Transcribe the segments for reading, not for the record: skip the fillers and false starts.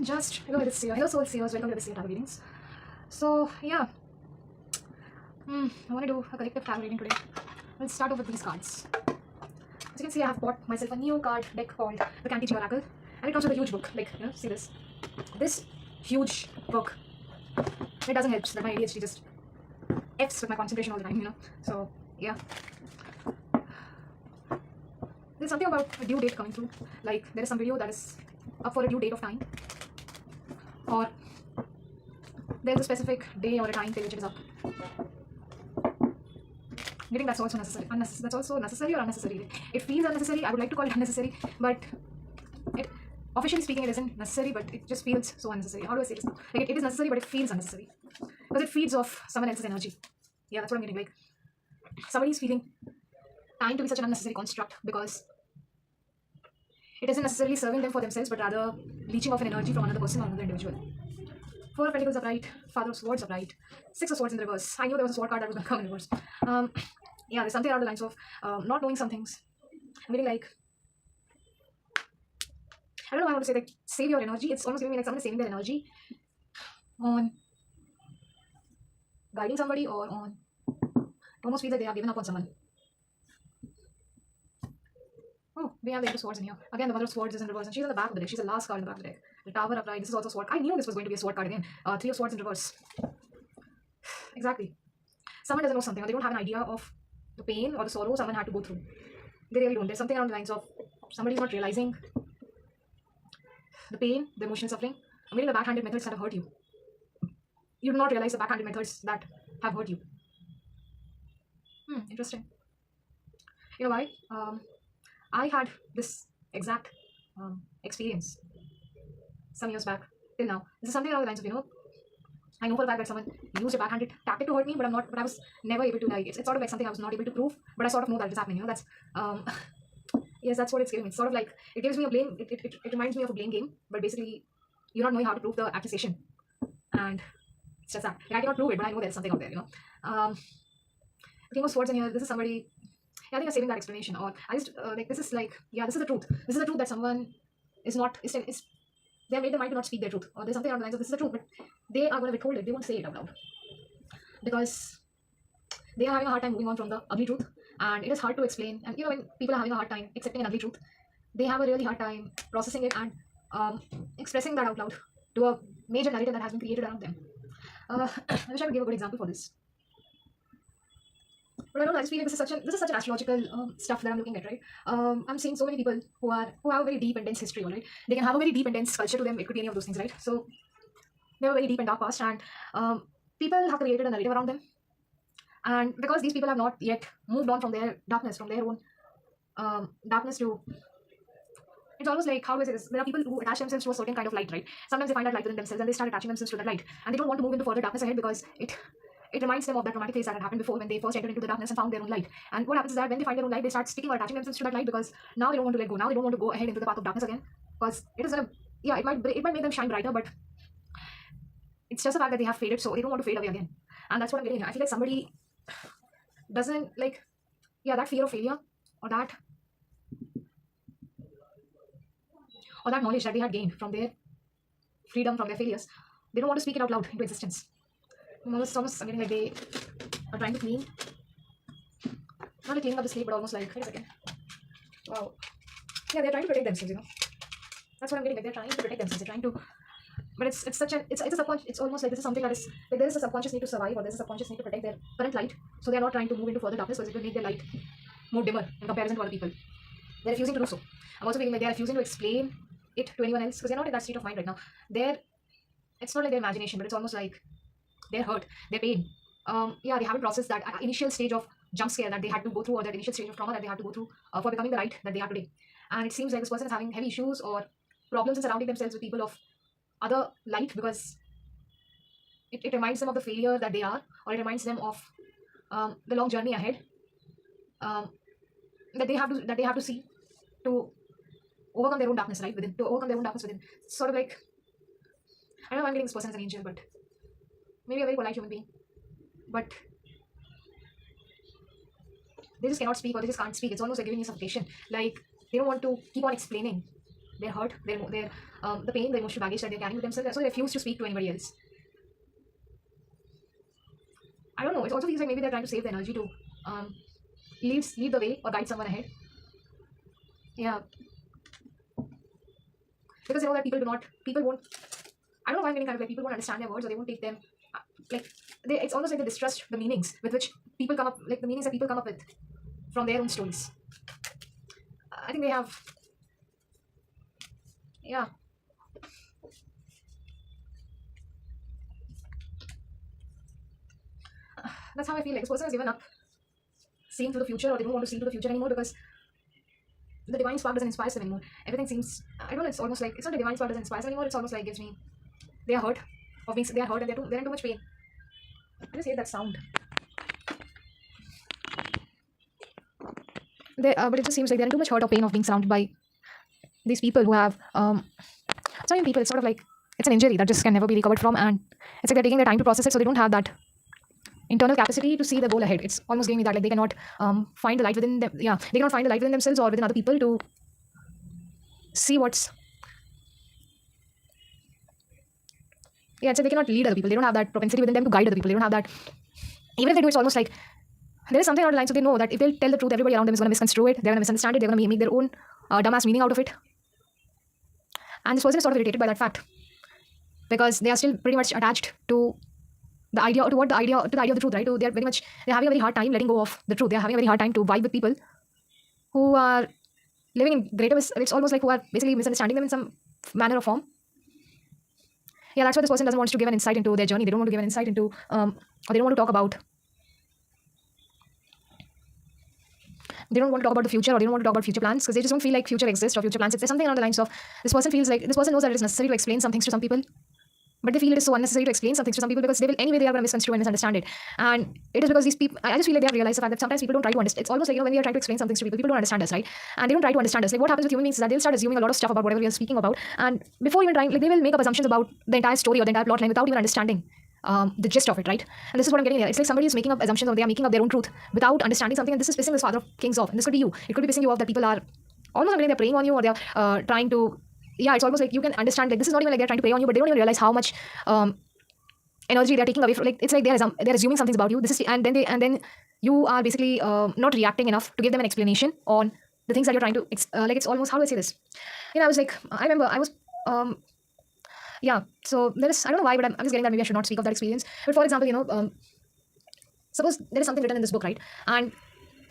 Just hello, this year. Hello, soul seers. Welcome to this year tarot readings. So yeah, I want to do a collective tarot reading today. Let's start off with these cards. As you can see, I have bought myself a new card deck called the Canty Oracle, and it comes with a huge book. Like, see this. This huge book. It doesn't help that my ADHD just f's with my concentration all the time. So yeah, there's something about a due date coming through. Like there is some video that is up for a due date of time, or there's a specific day or a time till which it is up. Getting that's also necessary. That's also necessary or unnecessary. It feels unnecessary. I would like to call it unnecessary, but it, officially speaking, it isn't necessary. But it just feels so unnecessary. How do I say this now? Like it is necessary, but it feels unnecessary because it feeds off someone else's energy. Yeah, that's what I'm getting. Like somebody's feeling time to be such an unnecessary construct because it isn't necessarily serving them for themselves, but rather leeching off an energy from another person or another individual. Four of Pentacles upright, Father of Swords upright, Six of Swords in the reverse. I knew there was a sword card that was going to come in reverse. Yeah, there's something along the lines of not knowing some things. I'm getting like, I don't know why I want to say like save your energy. It's almost giving me like someone is saving their energy on guiding somebody or on, it almost feels like they have given up on someone. Oh, we have the Eight of Swords in here. Again, the Mother of Swords is in reverse, and she's in the back of the deck. She's the last card in the back of the deck. The Tower upright. This is also a sword. I knew this was going to be a sword card again. Three of Swords in reverse. Exactly. Someone doesn't know something, or they don't have an idea of the pain or the sorrow someone had to go through. They really don't. There's something along the lines of somebody's not realizing the pain, the emotional suffering. I mean, the backhanded methods that have hurt you. You do not realize the backhanded methods that have hurt you. Interesting. You know why? I had this exact experience some years back till now. This is something along the lines of, I know for a fact that someone used a backhanded tactic to hurt me, but I was never able to, like, it's sort of like something I was not able to prove, but I sort of know that it's happening, that's, yes, that's what it's giving me. It's sort of like, it gives me a blame, it reminds me of a blame game, but basically, you're not knowing how to prove the accusation, and it's just that. Like, I cannot prove it, but I know there's something out there, King of Swords in here, this is somebody, yeah, I think I'm saving that explanation, or I just, like, this is like, yeah, this is the truth. This is the truth that someone is not, they have made their mind to not speak their truth, or there's something along the lines of this is the truth, but they are going to withhold it. They won't say it out loud because they are having a hard time moving on from the ugly truth, and it is hard to explain. And when people are having a hard time accepting an ugly truth, they have a really hard time processing it and expressing that out loud to a major narrative that has been created around them. I wish I could give a good example for this. But I don't know. I just feel like this is such an astrological stuff that I'm looking at, right? I'm seeing so many people who have a very deep, intense history, all right? They can have a very deep, intense culture to them. It could be any of those things, right? So they have a very deep and dark past, and people have created a narrative around them. And because these people have not yet moved on from their darkness, from their own darkness to, it's almost like, how do I say this? There are people who attach themselves to a certain kind of light, right? Sometimes they find that light within themselves and they start attaching themselves to that light, and they don't want to move into further darkness ahead because it reminds them of that traumatic phase that had happened before when they first entered into the darkness and found their own light. And what happens is that when they find their own light, they start sticking or attaching themselves to that light because now they don't want to let go. Now they don't want to go ahead into the path of darkness again because it is it might make them shine brighter, but it's just the fact that they have faded, so they don't want to fade away again. And that's what I'm getting here. I feel like somebody doesn't like, that fear of failure or that knowledge that they had gained from their freedom, from their failures. They don't want to speak it out loud into existence. It's almost, I'm getting like they are trying to clean, not like cleaning up the slate, but almost like, wait a second. Wow. Yeah, they're trying to protect themselves, That's what I'm getting, like they're trying to protect themselves. They're trying to, but it's a subconscious, it's almost like this is something that is, like there is a subconscious need to survive, or there's a subconscious need to protect their current light. So they're not trying to move into further darkness because it will make their light more dimmer in comparison to other people. They're refusing to do so. I'm also feeling like they're refusing to explain it to anyone else because they're not in that state of mind right now. It's not like their imagination, but it's almost like their hurt, their pain. Yeah, they haven't processed that initial stage of jump scare that they had to go through, or that initial stage of trauma that they had to go through for becoming the light that they are today. And it seems like this person is having heavy issues or problems in surrounding themselves with people of other light because it reminds them of the failure that they are, or it reminds them of the long journey ahead that they have to see to overcome their own darkness, right? To overcome their own darkness within. It's sort of like, I don't know if I'm getting this person as an angel, but maybe a very polite human being, but they just cannot speak, or they just can't speak. It's almost like giving you suffocation. Like they don't want to keep on explaining their hurt, their the pain, the emotional baggage that they're carrying with themselves, so they refuse to speak to anybody else. I don't know. It also feels like maybe they're trying to save the energy to um, lead the way or guide someone ahead. Yeah, because they know that people won't. I don't know why I'm getting kind of like people won't understand their words or they won't take them. Like it's almost like they distrust the meanings with which people come up, like the meanings that people come up with from their own stories. I think they have, yeah. That's how I feel. Like this person has given up seeing through the future, or they don't want to see into the future anymore because the divine spark doesn't inspire them anymore. Everything seems, I don't know. It's almost like it's not the divine spark doesn't inspire them anymore. It's almost like gives me they are hurt they are hurt and they're in too much pain. I just hate that sound. But it just seems like they're in too much hurt or pain of being surrounded by these people who have it's not even people. It's sort of like it's an injury that just can never be recovered from, and it's like they're taking their time to process it, so they don't have that internal capacity to see the goal ahead. It's almost giving me that like they cannot find the light within them. Yeah, they cannot find the light within themselves or within other people to see what's. Yeah, it's like they cannot lead other people. They don't have that propensity within them to guide other people. They don't have that. Even if they do, it's almost like there is something on the line, so they know that if they'll tell the truth, everybody around them is going to misconstrue it. They're going to misunderstand it. They're going to make their own dumbass meaning out of it. And this person is sort of irritated by that fact because they are still pretty much attached to the idea to what the idea to the idea of the truth, right? They're having a very hard time letting go of the truth. They're having a very hard time to vibe with people who are living in it's almost like who are basically misunderstanding them in some manner or form. Yeah, that's why this person doesn't want to give an insight into their journey. They don't want to give an insight into or they don't want to talk about the future, or they don't want to talk about future plans because they just don't feel like future exists or future plans. If there's something along the lines of this person feels like this person knows that it is necessary to explain some things to some people, but they feel it is so unnecessary to explain some things to some people because they are going to misconstrue and misunderstand it. And it is because these people, I just feel like they have realized the fact that sometimes people don't try to understand. It's almost like when we are trying to explain some things to people, people don't understand us, right? And they don't try to understand us. Like what happens with human beings is that they'll start assuming a lot of stuff about whatever we are speaking about, and before even trying, like they will make up assumptions about the entire story or the entire plot line without even understanding the gist of it, right? And this is what I'm getting here. It's like somebody is making up assumptions or they are making up their own truth without understanding something, and this is pissing this father of kings off. And this could be you. It could be pissing you off that people are almost like they're preying on you or they're trying to. Yeah, it's almost like you can understand. Like this is not even like they're trying to prey on you, but they don't even realize how much energy they're taking away from. Like it's like they're assuming something about you. This is and then you are basically not reacting enough to give them an explanation on the things that you're trying to. Like it's almost, how do I say this? I was like, I remember I was. Yeah, so there is, I don't know why, but I'm just getting that maybe I should not speak of that experience. But for example, suppose there is something written in this book, right? And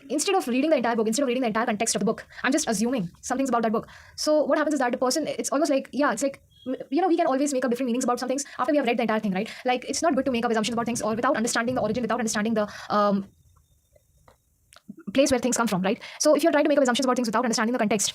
instead of reading the entire book, instead of reading the entire context of the book, I'm just assuming some things about that book. So what happens is that the person, it's almost like, yeah, it's like, we can always make up different meanings about some things after we have read the entire thing, right? Like it's not good to make up assumptions about things or without understanding the origin, without understanding the place where things come from, right? So if you're trying to make up assumptions about things without understanding the context,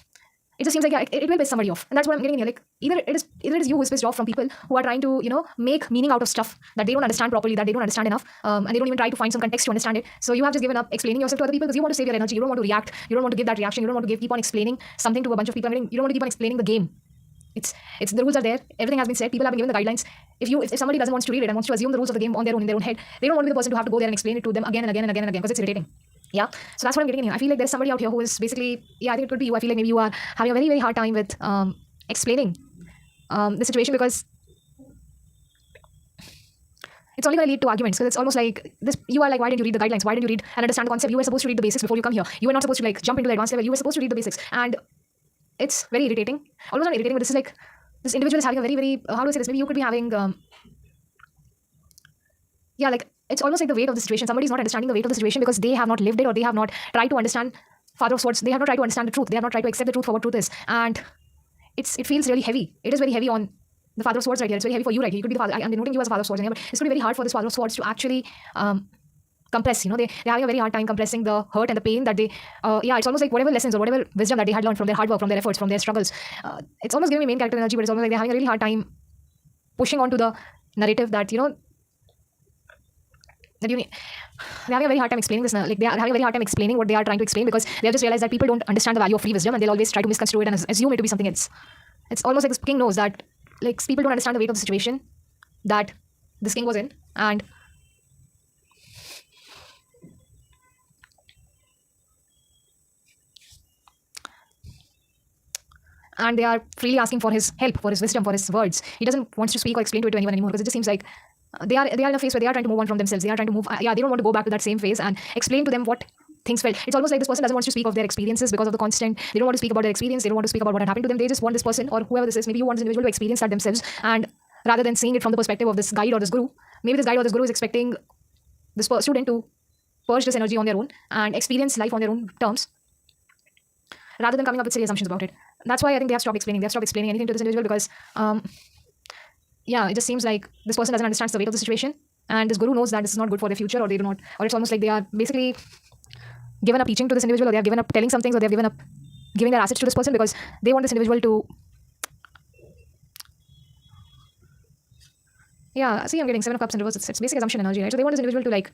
it just seems like, yeah, it will piss somebody off. And that's what I'm getting here. Like either it is you who is pissed off from people who are trying to make meaning out of stuff that they don't understand properly, that they don't understand enough, and they don't even try to find some context to understand it. So you have just given up explaining yourself to other people because you want to save your energy. You don't want to react. You don't want to give that reaction. You don't want to keep on explaining something to a bunch of people. You don't want to keep on explaining the game. It's the rules are there. Everything has been said. People have been given the guidelines. If somebody doesn't want to read it and wants to assume the rules of the game on their own in their own head, they don't want to be the person to have to go there and explain it to them again and again and again and again because it's irritating. Yeah, so that's what I'm getting in here. I feel like there's somebody out here who is basically, yeah, I think it could be you. I feel like maybe you are having a very, very hard time with explaining the situation because it's only going to lead to arguments. Because it's almost like this. You are like, why didn't you read the guidelines? Why didn't you read and understand the concept? You were supposed to read the basics before you come here. You were not supposed to like jump into the advanced level. You were supposed to read the basics, and it's very irritating. Almost not irritating, but this is like this individual is having a very, very how do I say this? Maybe you could be having yeah, like it's almost like the weight of the situation. Somebody's not understanding the weight of the situation because they have not lived it or they have not tried to understand Father of Swords. They have not tried to understand the truth. They have not tried to accept the truth for what truth is. And it feels really heavy. It is very heavy on the Father of Swords right here. It's very heavy for you right here. You could be the father. I'm denoting you as a Father of Swords in here, but it's going to be very hard for this Father of Swords to actually compress. They're having a very hard time compressing the hurt and the pain that they, yeah, it's almost like whatever lessons or whatever wisdom that they had learned from their hard work, from their efforts, from their struggles. It's almost giving me main character energy, but it's almost like they're having a really hard time pushing onto the narrative that, they're having a very hard time explaining this. Like they are having a very hard time explaining what they are trying to explain because they have just realized that people don't understand the value of free wisdom and they'll always try to misconstrue it and assume it to be something else. It's almost like this king knows that like people don't understand the weight of the situation that this king was in, and and they are freely asking for his help, for his wisdom, for his words. He doesn't want to speak or explain to it to anyone anymore, because it just seems like they are in a phase where they are trying to move on from themselves. They are trying to move. Yeah, they don't want to go back to that same phase and explain to them what things felt. It's almost like this person doesn't want to speak of their experiences because of the constant. They don't want to speak about their experience. They don't want to speak about what had happened to them. They just want this person or whoever this is. Maybe you want this individual to experience that themselves, and rather than seeing it from the perspective of this guide or this guru, maybe this guide or this guru is expecting this student to purge this energy on their own and experience life on their own terms, rather than coming up with silly assumptions about it. That's why I think they have stopped explaining. They have stopped explaining anything to this individual because, yeah, it just seems like this person doesn't understand the weight of the situation, and this guru knows that this is not good for their future, or they do not, or it's almost like they are basically given up teaching to this individual, or they have given up telling some things, or they have given up giving their assets to this person because they want this individual to. Yeah, see, I'm getting Seven of Cups in reverse. It's basic assumption energy, right? So they want this individual to like.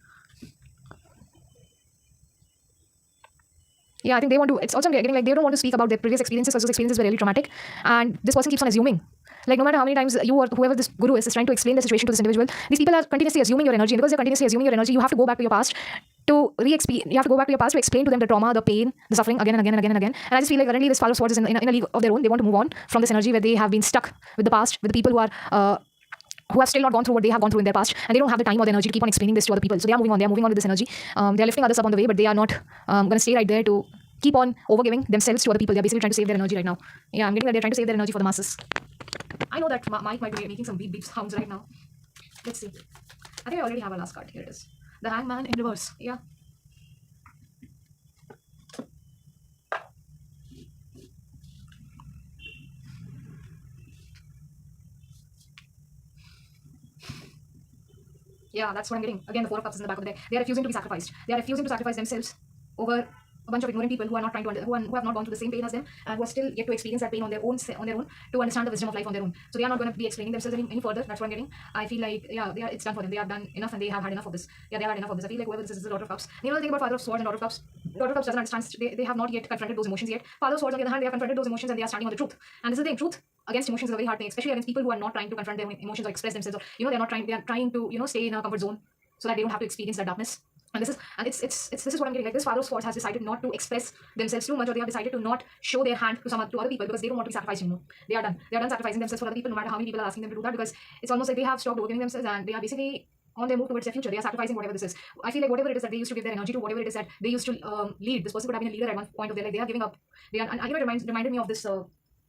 Yeah, I think they want to. It's also getting like they don't want to speak about their previous experiences because those experiences were really traumatic, and this person keeps on assuming. Like no matter how many times you or whoever this guru is trying to explain the situation to this individual, these people are continuously assuming your energy, and because they're continuously assuming your energy, you have to go back to your past to re-experience. You have to go back to your past to explain to them the trauma, the pain, the suffering again and again and again and again. And I just feel like currently this Father of Swords is in a league of their own. They want to move on from this energy where they have been stuck with the past, with the people who have still not gone through what they have gone through in their past, and they don't have the time or the energy to keep on explaining this to other people. So they are moving on. They are moving on with this energy. They are lifting others up on the way, but they are not going to stay right there to keep on overgiving themselves to other people. They are basically trying to save their energy right now. Yeah, I'm getting that they're trying to save their energy for the masses. I know that Mike might be making some beep sounds right now. Let's see. I think I already have a last card. Here it is. The Hangman in reverse. Yeah. Yeah, that's what I'm getting. Again, the Four of Cups is in the back of the deck. They are refusing to be sacrificed. They are refusing to sacrifice themselves over a bunch of ignorant people who are not trying to who have not gone through the same pain as them, and who are still yet to experience that pain on their own to understand the wisdom of life on their own. So they are not going to be explaining themselves any further. That's what I'm getting. I feel like it's done for them. They have done enough, and they have had enough of this. Yeah, they have had enough of this. I feel like whoever this is the Daughter of Cups. You know the thing about Father of Swords and Daughter of Cups. Daughter of Cups doesn't understand. They have not yet confronted those emotions yet. Father of Swords on the other hand, they have confronted those emotions and they are standing on the truth. And this is the thing. Truth against emotions is a very hard thing, especially against people who are not trying to confront their emotions or express themselves, or they're not trying. They are trying to stay in a comfort zone so that they don't have to experience that darkness. And this is what I'm getting. Like this Father of Swords has decided not to express themselves too much, or they have decided to not show their hand to other people because they don't want to be sacrificed anymore. They are done. They are done sacrificing themselves for other people, no matter how many people are asking them to do that, because it's almost like they have stopped overgiving themselves and they are basically on their move towards their future. They are sacrificing whatever this is. I feel like whatever it is that they used to give their energy to, whatever it is that they used to lead. This person could have been a leader at one point of their life. They are giving up. They are, and it reminded me of this.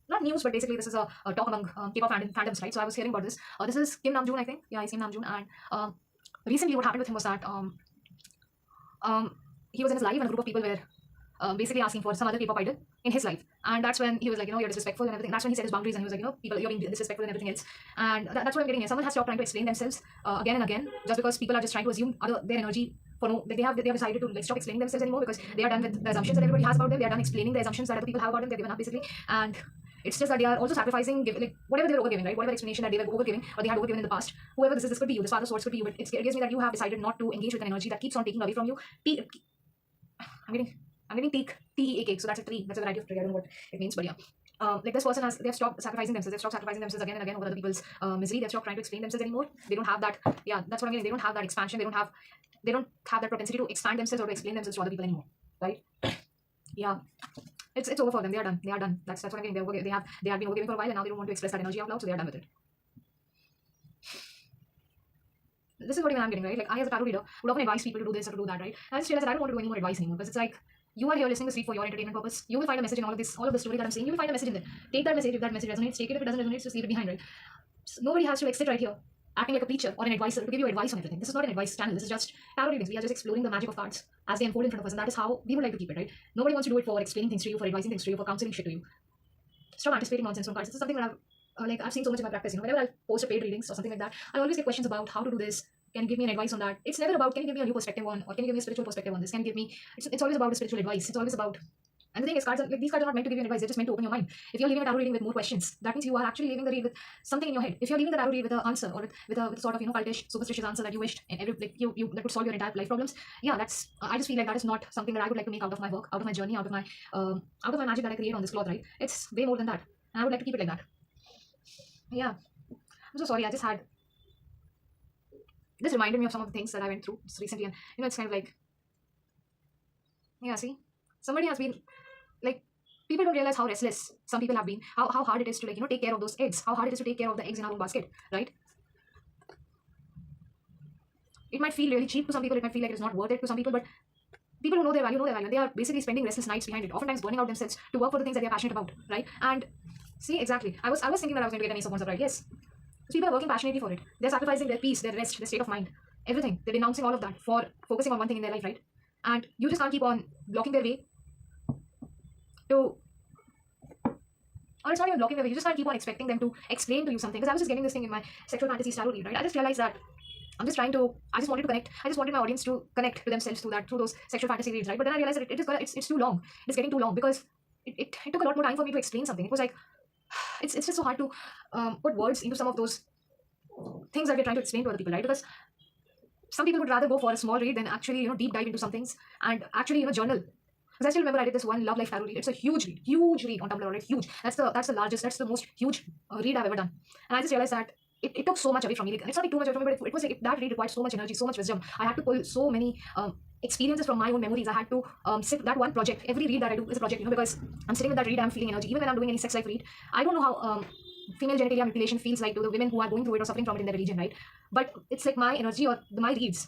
Not news, but basically this is a talk among K-pop fandoms, right? So I was hearing about this. This is Kim Namjoon, I think. Yeah, he's Kim Namjoon, and recently what happened with him was that he was in his live and a group of people were basically asking for some other K-pop idol in his life, and that's when he was like, you're disrespectful and everything. That's when he set his boundaries and he was like, people, you're being disrespectful and everything else. And that's what I'm getting here. Someone has stopped trying to explain themselves again and again, just because people are just trying to assume their energy for no. Like they have decided to like stop explaining themselves anymore because they are done with the assumptions that everybody has about them. They are done explaining the assumptions that other people have about them. They're given up basically, and it's just that they are also sacrificing, like whatever they were overgiving, right? Whatever explanation that they were overgiving or they had overgiven in the past. Whoever this is, this could be you. This Father of Swords could be you. But it gives me that you have decided not to engage with an energy that keeps on taking away from you. I'm getting teak. So that's a tree. That's a variety of tree. I don't know what it means, but yeah. Like this person they've stopped sacrificing themselves. They've stopped sacrificing themselves again and again over other people's misery. They've stopped trying to explain themselves anymore. They don't have that. Yeah, that's what I'm getting. They don't have that expansion. They don't have that propensity to expand themselves or to explain themselves to other people anymore. Right? Yeah. It's over for them. They are done. They are done. That's what I'm getting. They have been overgiving for a while, and now they don't want to express that energy out loud, so they are done with it. This is what even I'm getting, right? Like I as a tarot reader would often advise people to do this or to do that, right? And I just realized that I don't want to do any more advice anymore, because it's like you are here listening to speak for your entertainment purpose. You will find a message in all of the story that I'm saying. You will find a message in there. Take that message. If that message resonates, take it. If it doesn't resonate, just leave it behind, right? So nobody has to like sit right here acting like a preacher or an advisor to give you advice on everything. This is not an advice channel. This is just tarot readings. We are just exploring the magic of cards as they unfold in front of us, and that is how we would like to keep it, right? Nobody wants to do it for explaining things to you, for advising things to you, for counseling shit to you. Stop anticipating nonsense from cards. This is something that I've seen so much in my practice. Whenever I post a paid readings or something like that, I always get questions about how to do this. Can you give me an advice on that? It's never about can you give me a new perspective on, or can you give me a spiritual perspective on this? Can you give me? It's always about a spiritual advice. It's always about. And the thing is, these cards are not meant to give you an advice. They're just meant to open your mind. If you're leaving a tarot reading with more questions, that means you are actually leaving the read with something in your head. If you're leaving the tarot read with an answer or with a sort of cultish, superstitious answer that you wished, and you that would solve your entire life problems, yeah, that's. I just feel like that is not something that I would like to make out of my work, out of my journey, out of my magic that I create on this cloth, right? It's way more than that, and I would like to keep it like that. Yeah, I'm so sorry. I just had. This reminded me of some of the things that I went through just recently, and it's kind of like, yeah, see, somebody has been like People don't realize how restless some people have been, how hard it is to like, take care of those eggs, how hard it is to take care of the eggs in our own basket, right? It might feel really cheap to some people, it might feel like it's not worth it to some people, but people who know their value, and they are basically spending restless nights behind it, oftentimes burning out themselves to work for the things that they're passionate about, right? And see, exactly, I was thinking that I was going to get an ace of wands, right? Yes. So people are working passionately for it. They're sacrificing their peace, their rest, their state of mind, everything. They're denouncing all of that for focusing on one thing in their life, right? And you just can't keep on blocking their way to, or it's not even blocking their way, you just can't keep on expecting them to explain to you something. Because I was just getting this thing in my sexual fantasy tarot read, right? I just realized that I just wanted to connect. I just wanted my audience to connect to themselves through those sexual fantasy reads, right? But then I realized that it's too long. It's getting too long because it took a lot more time for me to explain something. It was like, it's just so hard to put words into some of those things that we're trying to explain to other people, right? Because some people would rather go for a small read than actually, deep dive into some things and actually, journal. Because I still remember I did this one love life tarot read. It's a huge read on Tumblr, right? Huge. That's the largest, that's the most huge read I've ever done. And I just realized that it took so much away from me. It's not like too much away from me, but it was like that read required so much energy, so much wisdom. I had to pull so many experiences from my own memories. I had to sit that one project. Every read that I do is a project, because I'm sitting with that read, I'm feeling energy. Even when I'm doing any sex life read, I don't know how female genitalia mutilation feels like to the women who are going through it or suffering from it in their religion, right? But it's like my energy or my reads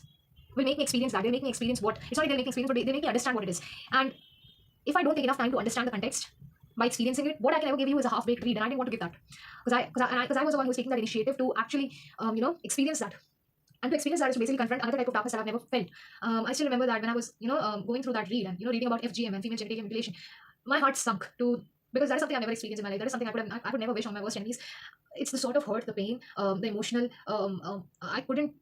will make me experience that. They'll make me experience what, it's not like they'll make me experience, but they make me understand what it is. And if I don't take enough time to understand the context by experiencing it, what I can ever give you is a half-baked read, and I didn't want to give that because I was the one who was taking that initiative to actually experience that. And to experience that is to basically confront another type of darkness that I've never felt. I still remember that when I was going through that read and reading about FGM and female genital mutilation, my heart sunk to, because that is something I've never experienced in my life. That is something I could never wish on my worst enemies. It's the sort of hurt, the pain, the emotional. I couldn't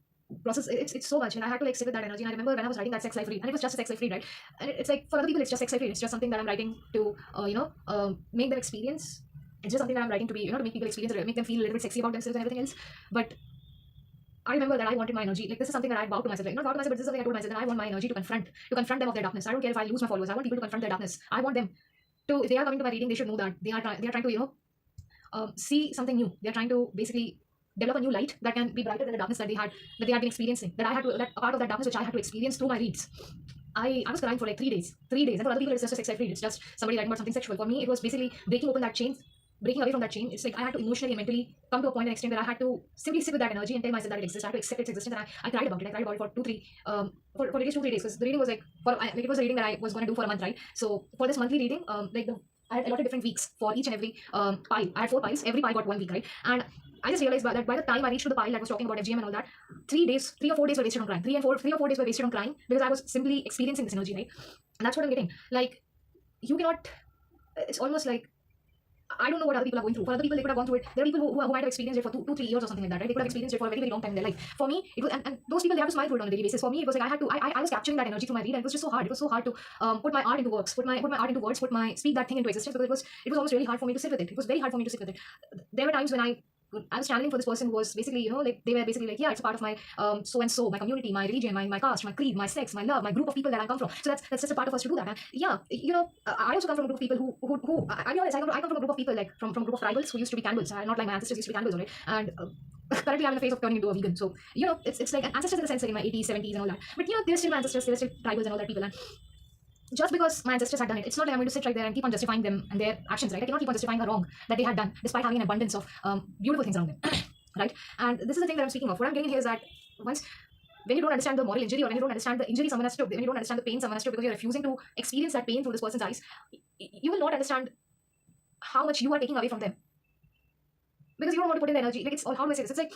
process. It's so much, and I had to like sit with that energy. And I remember when I was writing that sex life read, and it was just a sex life read, right? And it's like for other people, it's just sex life read. It's just something that I'm writing to make them experience. It's just something that I'm writing to be to make people experience it, make them feel a little bit sexy about themselves and everything else. But I remember that I wanted my energy. Like, this is something that I vowed to myself. Like, not vowed to myself, but this is something I told myself that I want my energy to confront them of their darkness. I don't care if I lose my followers. I want people to confront their darkness. I want them to, if they are coming to my reading, they should know that they are trying to see something new. They are trying to basically develop a new light that can be brighter than the darkness that they had been experiencing. That a part of that darkness which I had to experience through my reads. I was crying for like 3 days. 3 days. And for other people, it's just a sex life read. It's just somebody writing about something sexual. For me, it was basically breaking open that chain, breaking away from that chain. It's like I had to emotionally and mentally come to a point and extent where I had to simply sit with that energy and tell myself that it exists. I had to accept its existence, and I cried about it. I cried about it for 2-3 for at least 2-3 days, because the reading was like it was a reading that I was going to do for a month, right? So for this monthly reading, I had allotted different weeks for each and every pile. I had 4 piles. Every pile got 1 week, right? And I just realized that by the time I reached to the pile that was talking about FGM and all that, 3 or 4 days were wasted on crying. 3 or 4 days were wasted on crying because I was simply experiencing this energy, right? And that's what I'm getting. Like, you cannot. It's almost like, I don't know what other people are going through. For other people, they could have gone through it. There are people who might have experienced it for 2-3 years or something like that, right? They could have experienced it for a very, very long time in their life. For me, it was, and those people, they have to smile through it on a daily basis. For me, it was like I was capturing that energy through my read, and it was just so hard. It was so hard to put my art into works, put my art into words, speak that thing into existence, because it was almost really hard for me to sit with it. It was very hard for me to sit with it. There were times when I was channeling for this person who was basically, like, they were basically like, yeah, it's a part of my so and so, my community, my religion, my caste, my creed, my sex, my love, my group of people that I come from. So that's just a part of us to do that. And yeah, I also come from a group of people who I'll be honest, I come from a group of people, like from a group of tribals who used to be cannibals. Not like my ancestors used to be cannibals, right? And currently I'm in the phase of turning into a vegan. So it's like ancestors in the sense, like in my 80s, 70s, and all that. But they're still my ancestors, they're still tribals and all that people. And just because my ancestors had done it, it's not like I'm going to sit right there and keep on justifying them and their actions, right? I cannot keep on justifying the wrong that they had done, despite having an abundance of beautiful things around them, right? And this is the thing that I'm speaking of. What I'm getting here is that when you don't understand the moral injury, or when you don't understand the injury someone has took, when you don't understand the pain someone has took, because you're refusing to experience that pain through this person's eyes, you will not understand how much you are taking away from them, because you don't want to put in the energy. Like, it's, how do I say this? It's like,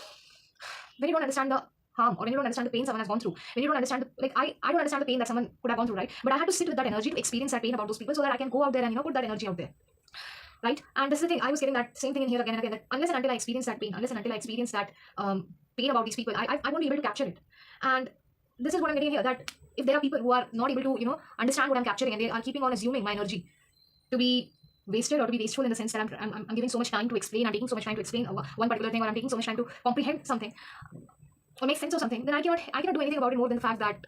when you don't understand the harm, or when you don't understand the pain someone has gone through, when you don't understand, I don't understand the pain that someone could have gone through, right? But I had to sit with that energy to experience that pain about those people, so that I can go out there and put that energy out there, right? And this is the thing, I was getting that same thing in here again and again, that unless and until I experience that pain, unless and until I experience that pain about these people, I won't be able to capture it. And this is what I'm getting here, that if there are people who are not able to understand what I'm capturing, and they are keeping on assuming my energy to be wasted or to be wasteful, in the sense that I'm giving so much time to explain, I'm taking so much time to explain one particular thing, or I'm taking so much time to comprehend something or make sense of something, then I cannot do anything about it more than the fact that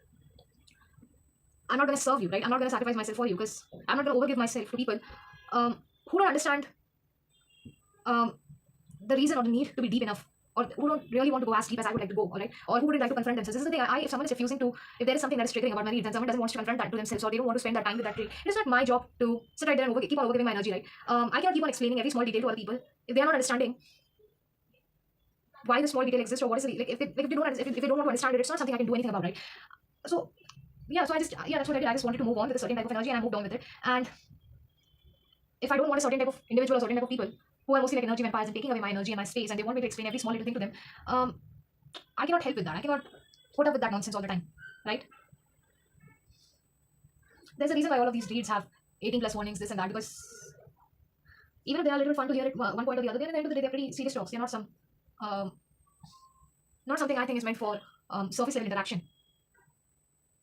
I'm not going to serve you, right? I'm not going to sacrifice myself for you, because I'm not going to overgive myself to people who don't understand the reason or the need to be deep enough or who don't really want to go as deep as I would like to go, all right? Or who wouldn't like to confront themselves. This is the thing. If someone is refusing to, if there is something that is triggering about my reads and someone doesn't want to confront that to themselves, or they don't want to spend that time with that trait, it is not my job to sit right there and keep on overgiving my energy, right? I cannot keep on explaining every small detail to other people if they are not understanding why the small detail exists, or what is the, like if they don't want to understand it, it's not something I can do anything about, right? So yeah, so that's what I did. I just wanted to move on with a certain type of energy, and I moved on with it. And if I don't want a certain type of individual or certain type of people who are mostly like energy vampires and taking away my energy and my space, and they want me to explain every small little thing to them, I cannot help with that. I cannot put up with that nonsense all the time, right? There's a reason why all of these reads have 18 plus warnings, this and that, because even if they are a little fun to hear at one point or the other, then at the end of the day, they're pretty serious talks. They're not something I think is meant for surface level interaction.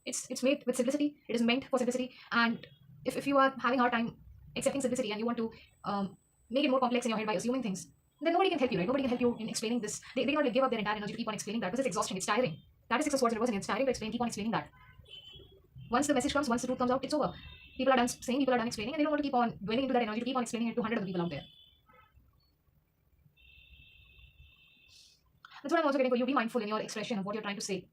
It's made with simplicity. It is meant for simplicity. And if you are having a hard time accepting simplicity and you want to make it more complex in your head by assuming things, then nobody can help you, right? Nobody can help you in explaining this. They cannot give up their entire energy to keep on explaining that, because it's exhausting. It's tiring. That is 6 of Swords in reverse, and it's tiring to explain. Keep on explaining that. Once the message comes, once the truth comes out, it's over. People are done saying, people are done explaining, and they don't want to keep on dwelling into that energy to keep on explaining it to hundreds of people out there. That's what I'm also getting for you. Be mindful in your expression of what you're trying to say.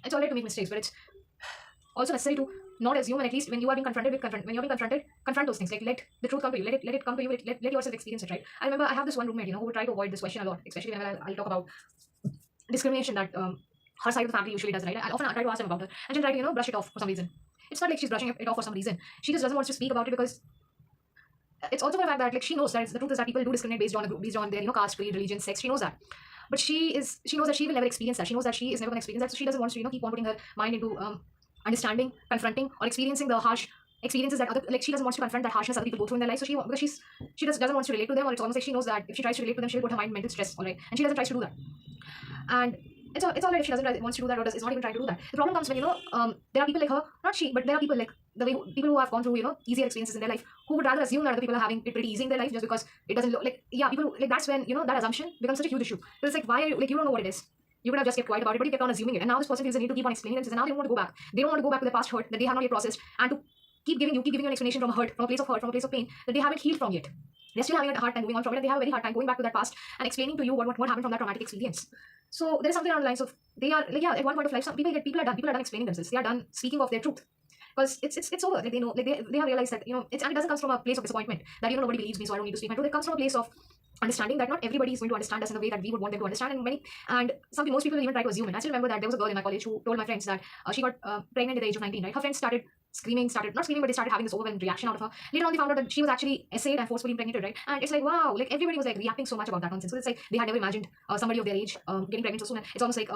It's alright to make mistakes, but it's also necessary to not assume, and at least when you are being confronted, confront those things. Like, let the truth come to you. Let it come to you. Let yourself experience it, right? I remember I have this one roommate, who would try to avoid this question a lot, especially whenever I'll talk about discrimination that her side of the family usually does, right? I'll often try to ask them about her, and she'll try to, brush it off for some reason. It's not like she's brushing it off for some reason. She just doesn't want to speak about it, because it's also for the fact that, like, she knows that the truth is that people do discriminate based on their, caste, creed, religion, sex. She knows that. But she knows that she will never experience that. She knows that she is never going to experience that. So she doesn't want to, keep on putting her mind into understanding, confronting, or experiencing the harsh experiences that she doesn't want to confront that harshness other people go through in their life. So she doesn't want to relate to them, or it's almost like she knows that if she tries to relate to them, she'll put her mind in mental stress, all right? And she doesn't try to do that. And it's all right if she doesn't wants to do that, or is not even trying to do that. The problem comes when, there are people like her, not she, but there are people like people who have gone through, easier experiences in their life, who would rather assume that other people are having it pretty easy in their life just because it doesn't look like, people, like, that's when, that assumption becomes such a huge issue. But it's like, why are you, like, you don't know what it is. You could have just kept quiet about it, but you kept on assuming it. And now this person feels the need to keep on explaining themselves, and now they don't want to go back. They don't want to go back to their past hurt that they have not yet processed, and to keep giving you an explanation from a hurt, from a place of hurt, from a place of pain that they haven't healed from yet. They're still having a hard time moving on from it, and they have a very hard time going back to that past and explaining to you what happened from that traumatic experience. So there's something along the lines of, they are, like, at one point of life, some people are done explaining themselves. They are done speaking of their truth. Because it's over. Like, they know, like, they have realized that, and it doesn't come from a place of disappointment that, nobody believes me, so I don't need to speak my truth. It comes from a place of understanding that not everybody is going to understand us in the way that we would want them to understand, and most people even try to assume it. I still remember that there was a girl in my college who told my friends that she got pregnant at the age of 19, right? Her friends started not screaming, but they started having this overwhelming reaction out of her. Later on, they found out that she was actually essayed and forcefully impregnated, right? And it's like, wow, like, everybody was like reacting so much about that nonsense. So it's like they had never imagined somebody of their age getting pregnant so soon. And it's almost like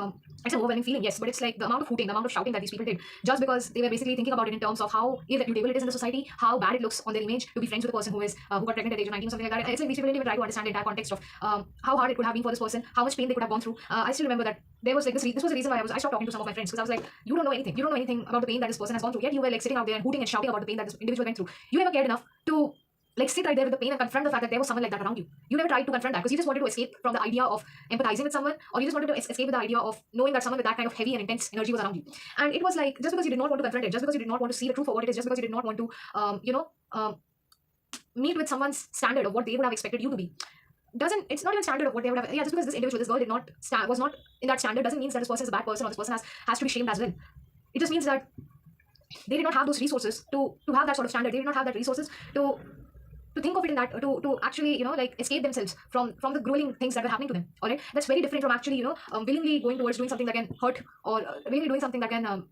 it's an overwhelming feeling, yes, but it's like the amount of hooting, the amount of shouting that these people did, just because they were basically thinking about it in terms of how irreputable it is in the society, how bad it looks on their image to be friends with a person who got pregnant at the age of 19 or something like that. And it's like these people didn't even try to understand the entire context of how hard it could have been for this person, how much pain they could have gone through. I still remember that there was like this was the reason why I stopped talking to some of my friends, because I was like, you don't know anything about the pain that this person has gone through, yet you were like sitting out there and hooting and shouting about the pain that this individual went through. You never cared enough to, like, sit right there with the pain and confront the fact that there was someone like that around you. You never tried to confront that, because you just wanted to escape from the idea of empathizing with someone, or you just wanted to escape with the idea of knowing that someone with that kind of heavy and intense energy was around you. And it was like, just because you did not want to confront it, just because you did not want to see the truth for what it is, just because you did not want to meet with someone's standard of what they would have expected you to be, it's not even standard of what they would have. Just because this girl was not in that standard, doesn't mean that this person is a bad person, or this person has to be shamed as well. It just means that they did not have those resources to have that sort of standard. They did not have that resources to think of it in that, to actually, like, escape themselves from the grueling things that were happening to them. All right, that's very different from actually, willingly going towards doing something that can hurt, or willingly doing something that can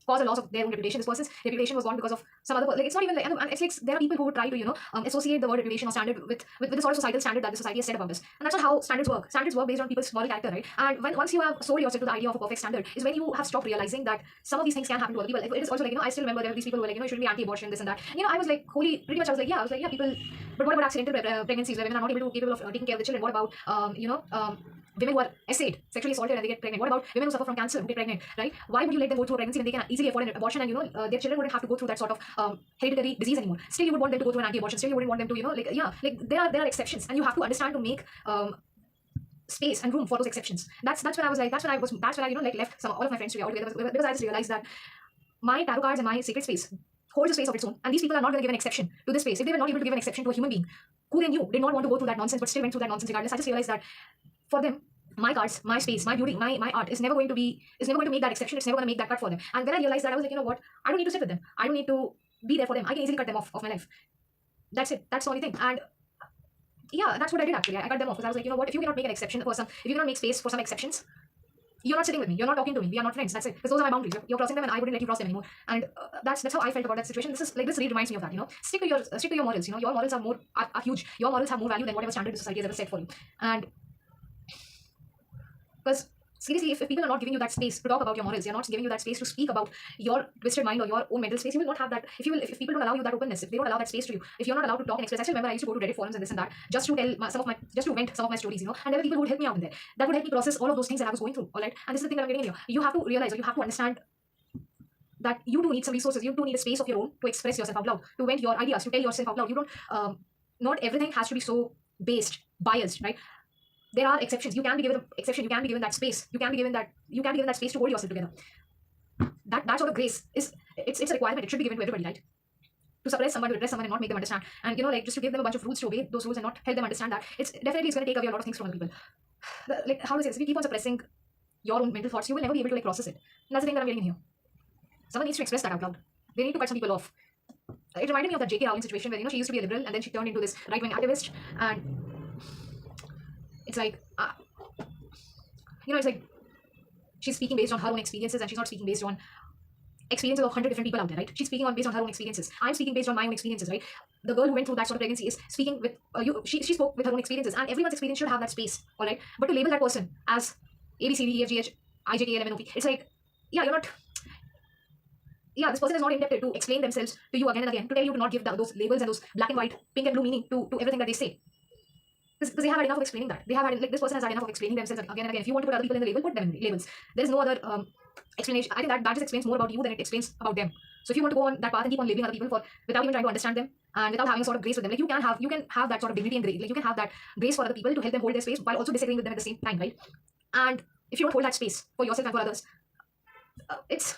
cause a loss of their own reputation. This person's reputation was gone because of some other, like, it's not even like, and it's like there are people who would try to associate the word reputation or standard with the sort of societal standard that the society has set about us, and that's not how standards work. Standards work based on people's moral character, right? And once you have sold yourself to the idea of a perfect standard is when you have stopped realizing that some of these things can happen to other people. It is also like, I still remember there were these people who were like, you should be anti-abortion, this and that. I was like, pretty much I was like, yeah, people, but what about accidental pregnancies where women are not capable of taking care of the children? What about women who are essayed, sexually assaulted, and they get pregnant? What about women who suffer from cancer who get pregnant, right? Why would you let them go through a pregnancy when they can easily afford an abortion, and their children wouldn't have to go through that sort of hereditary disease anymore? Still, you would want them to go through an anti-abortion. Still, you wouldn't want them to, there are exceptions, and you have to understand to make space and room for those exceptions. That's when I was like, that's when I left all of my friends together, because I just realized that my tarot cards and my sacred space holds a space of its own, and these people are not going to give an exception to this space. If they were not able to give an exception to a human being who they knew did not want to go through that nonsense but still went through that nonsense regardless, I just realized that for them, my cards, my space, my beauty, my art is never going to make that exception. It's never going to make that cut for them. And when I realized that, I was like, you know what? I don't need to sit with them. I don't need to be there for them. I can easily cut them off of my life. That's it. That's the only thing. And yeah, that's what I did actually. I cut them off because I was like, you know what? If you cannot make an exception for some, if you cannot make space for some exceptions, you're not sitting with me. You're not talking to me. We are not friends. That's it. Because those are my boundaries. You're crossing them, and I wouldn't let you cross them anymore. And that's how I felt about that situation. This really reminds me of that. You know, stick to your morals. You know, your morals are huge. Your morals have more value than whatever standard the society has ever set for you. And because seriously, if people are not giving you that space to talk about your morals, they're not giving you that space to speak about your twisted mind or your own mental space, you will not have that. If people don't allow you that openness, if they don't allow that space to you, if you're not allowed to talk and express. I still remember I used to go to Reddit forums and this and that just to vent some of my stories, you know, and there were people who would help me out in there. That would help me process all of those things that I was going through. All right, and this is the thing that I'm getting in here. You have to realize, or you have to understand that you do need some resources. You do need a space of your own to express yourself out loud, to vent your ideas, to tell yourself out loud. You don't. Not everything has to be so biased, right? There are exceptions. You can be given an exception. You can be given that space. You can be given that space to hold yourself together. That sort of grace it's a requirement. It should be given to everybody, right? To suppress someone, to repress someone, and not make them understand. And you know, like just to give them a bunch of rules to obey those rules and not help them understand that it's going to take away a lot of things from other people. Like how to say this? If you keep on suppressing your own mental thoughts, you will never be able to like process it. And that's the thing that I'm getting in here. Someone needs to express that out loud. They need to cut some people off. It reminded me of that J.K. Rowling situation where, you know, she used to be a liberal and then she turned into this right-wing activist, and it's like, you know, it's like she's speaking based on her own experiences and she's not speaking based on experiences of 100 different people out there, right? She's speaking based on her own experiences. I'm speaking based on my own experiences, right? The girl who went through that sort of pregnancy is speaking with, she spoke with her own experiences, and everyone's experience should have that space, all right? But to label that person as A, B, C, D, E, F, G, H, I, J, K, L, M, N, O, P, it's like, yeah, you're not, yeah, this person is not indebted to explain themselves to you again and again, to tell you to not give those labels and those black and white, pink and blue meaning to everything that they say. Because they have had enough of explaining that. They have had, like, this person has had enough of explaining themselves again and again. If you want to put other people in the label, put them in the labels. There is no other explanation. I think that just explains more about you than it explains about them. So if you want to go on that path and keep on labeling other people without even trying to understand them and without having a sort of grace with them, like you can have that sort of dignity and grace. Like you can have that grace for other people to help them hold their space while also disagreeing with them at the same time, right? And if you don't hold that space for yourself and for others, it's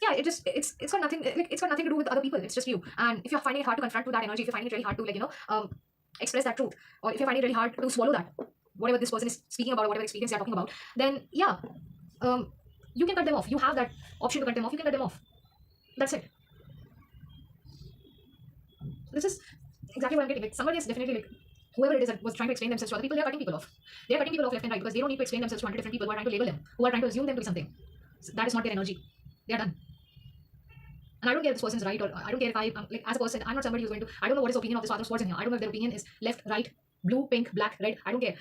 got nothing. Like, it's got nothing to do with other people. It's just you. And if you're finding it hard to confront with that energy, if you're finding it really hard to, like, you know, express that truth, or if you're finding it really hard to swallow that, whatever this person is speaking about, or whatever experience they're talking about, then yeah, you can cut them off. You have that option to cut them off. You can cut them off. That's it. This is exactly what I'm getting. Like, somebody is definitely, like, whoever it is that was trying to explain themselves to other people, they're cutting people off. They're cutting people off left and right because they don't need to explain themselves to 100 different people who are trying to label them, who are trying to assume them to be something. So that is not their energy. They're done. And I don't care if this person's right, or I don't care if like, as a person, I'm not somebody who's going to, I don't know what his opinion of this father's words in here. I don't know if their opinion is left, right, blue, pink, black, red. I don't care.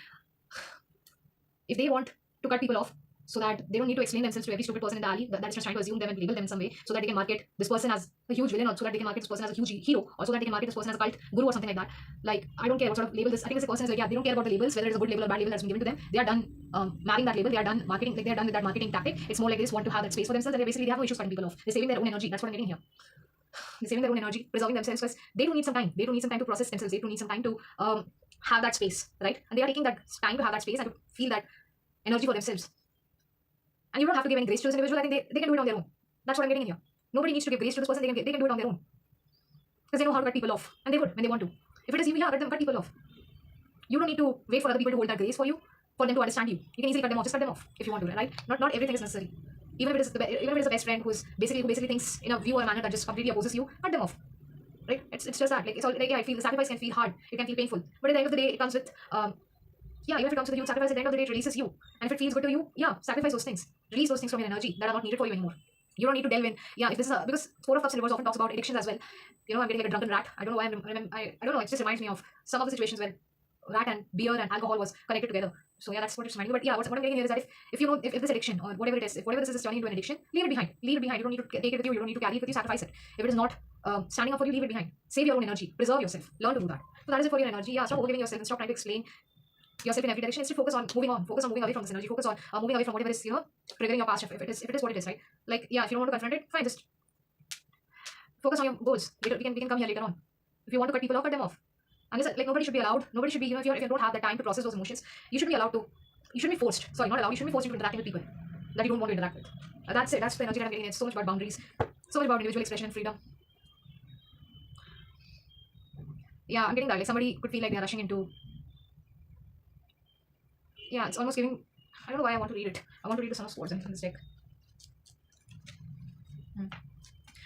If they want to cut people off so that they don't need to explain themselves to every stupid person in the alley that is just trying to assume them and label them in some way, so that they can market this person as a huge villain, or so that they can market this person as a huge hero, or so that they can market this person as a cult guru or something like that. Like, I don't care what sort of label this. I think this person is like, yeah, they don't care about the labels, whether it's a good label or bad label that's been given to them. They are done marrying that label. They are done marketing, like, they're done with that marketing tactic. It's more like they just want to have that space for themselves, and they have no issues cutting people off. They're saving their own energy. That's what I'm getting here. They're saving their own energy, preserving themselves, because they don't need some time. They don't need some time to process themselves. They don't need some time to have that space, right? And they are taking that time to have that space and to feel that energy for themselves. And you don't have to give any grace to this individual. I think they can do it on their own. That's what I'm getting in here. Nobody needs to give grace to this person. They can do it on their own, because they know how to cut people off, and they would when they want to. If it is you, yeah, cut people off. You don't need to wait for other people to hold that grace for you, for them to understand you. You can easily cut them off. Just cut them off if you want to, right? Not everything is necessary. Even if it is the best friend who basically thinks in a view or a manner that just completely opposes you, cut them off. Right? It's just that. Like, it's all like, yeah, I feel the sacrifice can feel hard. It can feel painful. But at the end of the day, it comes with yeah, even if it comes with a huge sacrifice, at the end of the day, it releases you. And if it feels good to you, yeah, sacrifice those things. Release those things from your energy that are not needed for you anymore. You don't need to delve in. Yeah, if this is because Four of Cups in reverse often talks about addictions as well. You know, I'm getting like a drunken rat. I don't know why I don't know. It just reminds me of some of the situations where rat and beer and alcohol was connected together. So yeah, that's what it's reminding me. But yeah, what I'm getting here is that if you know, if this addiction or whatever it is, if whatever this is turning into an addiction, leave it behind. Leave it behind. You don't need to take it with you. You don't need to carry it with you. Sacrifice it. If it is not standing up for you, leave it behind. Save your own energy. Preserve yourself. Learn to do that. So that is it for your energy. Yeah, stop overgiving yourself and stop trying to explain yourself in every direction. Instead, focus on moving on. Focus on moving away from this energy. Focus on moving away from whatever is, you know, triggering your past. If it is what it is, right? Like, yeah, if you don't want to confront it, fine. Just focus on your goals. We can come here later on. If you want to cut people off, cut them off. And listen, like, nobody should be allowed. Nobody should be, you know, if you don't have the time to process those emotions, you should be allowed to. You shouldn't be forced. Sorry, not allowed. You shouldn't be forced into interacting with people that you don't want to interact with. That's it. That's the energy that I'm getting. It's so much about boundaries. So much about individual expression and freedom. Yeah, I'm getting that. Like somebody could feel like they're rushing into. Yeah, it's almost giving. I don't know why I want to read it. I want to read the Son of Swords in this deck. Hmm.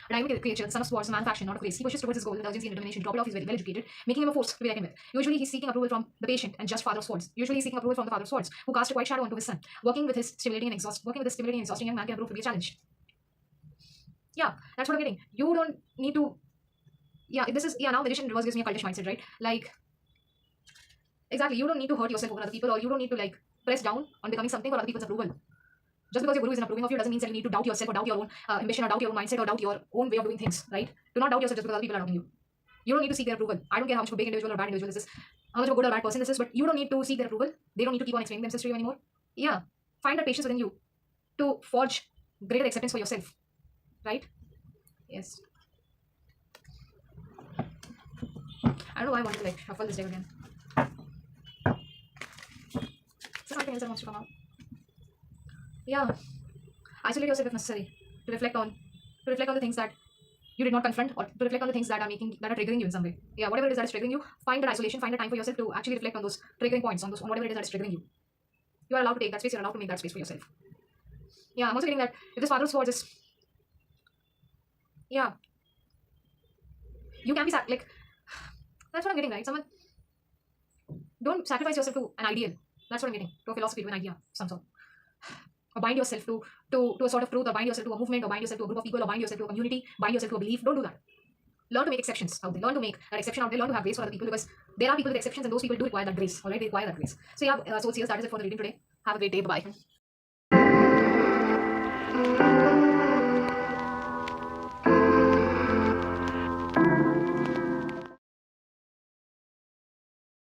A dynamic creature, the Son of Swords, a man of action, not a grace. He pushes towards his goal with urgency and determination. Top it off, he's very well educated, making him a force to be reckoned with. Usually, he's seeking approval from the patient and just Father of Swords. Usually, he's seeking approval from the Father of Swords, who cast a white shadow onto his son. Working with this stimulating and exhausting young man can prove to be a challenge. Yeah, that's what I'm getting. You don't need to. Yeah, this is now magician in reverse gives me a cultish mindset, right? Like exactly, you don't need to hurt yourself over other people, or you don't need to like press down on becoming something for other people's approval. Just because your guru isn't approving of you doesn't mean that you need to doubt yourself or doubt your own ambition or doubt your own mindset or doubt your own way of doing things, right? Do not doubt yourself just because other people are doubting you. You don't need to seek their approval. I don't care how much of a big individual or bad individual this is, how much of a good or bad person this is, but you don't need to seek their approval. They don't need to keep on explaining themselves to you anymore. Yeah. Find that patience within you to forge greater acceptance for yourself, right? Yes. I don't know why I wanted to like shuffle this deck again. Is there something else that wants to come out? Yeah. Isolate yourself if necessary. To reflect on the things that you did not confront, or to reflect on the things that are triggering you in some way. Yeah, whatever it is that is triggering you, find that isolation, find a time for yourself to actually reflect on those triggering points, on whatever it is that is triggering you. You are allowed to take that space, you're allowed to make that space for yourself. Yeah, I'm also getting that if this Father of Swords is, yeah, you can be like, that's what I'm getting, right? Someone, don't sacrifice yourself to an ideal. That's what I'm getting, to a philosophy, to an idea, some sort. Or bind yourself to a sort of truth, or bind yourself to a movement, or bind yourself to a group of people, or bind yourself to a community, bind yourself to a belief. Don't do that. Learn to make exceptions out there. Learn to make that exception out there. Learn to have grace for other people, because there are people with exceptions, and those people do require that grace. All right, they require that grace. So yeah, so that is it for the reading today. Have a great day. Bye bye.